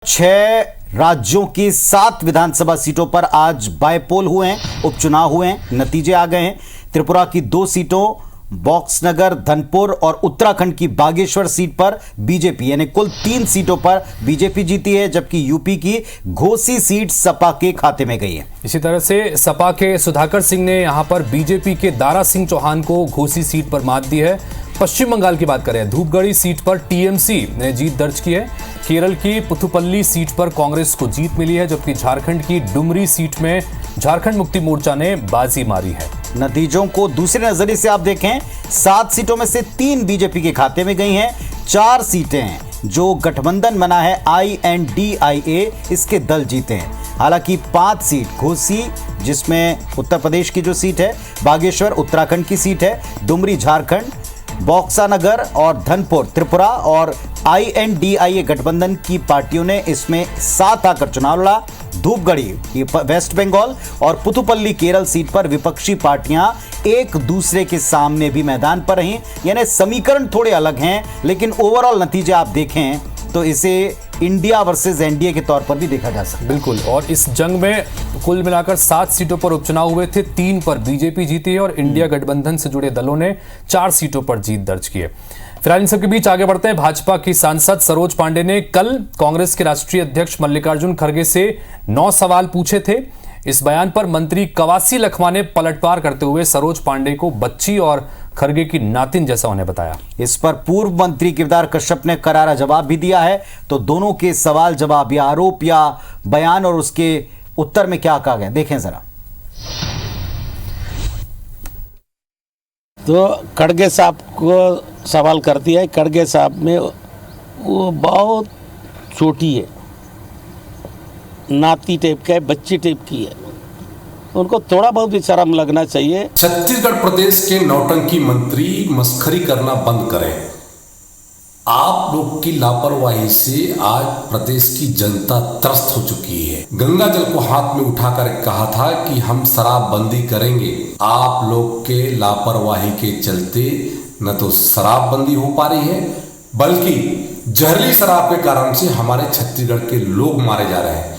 छह राज्यों की 7 विधानसभा सीटों पर आज बायपोल हुए हैं, उपचुनाव हुए हैं, नतीजे आ गए हैं। त्रिपुरा की 2 सीटों बॉक्सनगर, धनपुर और उत्तराखंड की बागेश्वर सीट पर बीजेपी यानी कुल 3 सीटों पर बीजेपी जीती है, जबकि यूपी की घोसी सीट सपा के खाते में गई है। इसी तरह से सपा के सुधाकर सिंह ने यहां पर बीजेपी के दारा सिंह चौहान को घोसी सीट पर मात दी है। पश्चिम बंगाल की बात करें, धूपगढ़ी सीट पर टीएमसी ने जीत दर्ज की है। केरल की पुथुपल्ली सीट पर कांग्रेस को जीत मिली है, जबकि झारखंड की डुमरी सीट में झारखंड मुक्ति मोर्चा ने बाजी मारी है। नतीजों को दूसरे नजरिए से आप देखें, 7 सीटों में से 3 बीजेपी के खाते में गई हैं। 4 सीटें हैं जो गठबंधन बना है INDIA, इसके दल जीते हैं। हालांकि 5 सीट घोसी, जिसमें उत्तर प्रदेश की जो सीट है, बागेश्वर उत्तराखंड की सीट है, डुमरी झारखंड, बॉक्सानगर और धनपुर त्रिपुरा और INDIA गठबंधन की पार्टियों ने इसमें साथ आकर चुनाव लड़ा। धूपगढ़ी वेस्ट बंगाल और पुथुपल्ली केरल सीट पर विपक्षी पार्टियां एक दूसरे के सामने भी मैदान पर रहीं, यानी समीकरण थोड़े अलग हैं, लेकिन ओवरऑल नतीजे आप देखें तो इसे इंडिया वर्सेस एनडीए के तौर पर भी देखा जा सकता है। बिल्कुल, और इस जंग में कुल मिलाकर 7 सीटों पर उपचुनाव हुए थे, 3 पर बीजेपी जीती है और इंडिया गठबंधन से जुड़े दलों ने 4 सीटों पर जीत दर्ज की है। फिलहाल इन सबके बीच आगे बढ़ते हैं। भाजपा की सांसद सरोज पांडे ने कल कांग्रेस के राष्ट्रीय अध्यक्ष मल्लिकार्जुन खड़गे से 9 सवाल पूछे थे। इस बयान पर मंत्री कवासी लखमा ने पलटवार करते हुए सरोज पांडे को बच्ची और खड़गे की नातिन जैसा उन्हें बताया। इस पर पूर्व मंत्री केदार कश्यप ने करारा जवाब भी दिया है। तो दोनों के सवाल जवाब या आरोप या बयान और उसके उत्तर में क्या कहा गया, देखें जरा। तो खड़गे साहब को सवाल करती है। खड़गे साहब में वो बहुत छोटी है, नाती टाइप का है, बच्ची टाइप की है, उनको थोड़ा बहुत भी शर्म लगना चाहिए। छत्तीसगढ़ प्रदेश के नौटंकी मंत्री मस्खरी करना बंद करें। आप लोग की लापरवाही से आज प्रदेश की जनता त्रस्त हो चुकी है। गंगा जल को हाथ में उठाकर कहा था कि हम शराबबंदी करेंगे। आप लोग के लापरवाही के चलते न तो शराबबंदी हो पा रही है, बल्कि जहरीली शराब के कारण से हमारे छत्तीसगढ़ के लोग मारे जा रहे हैं।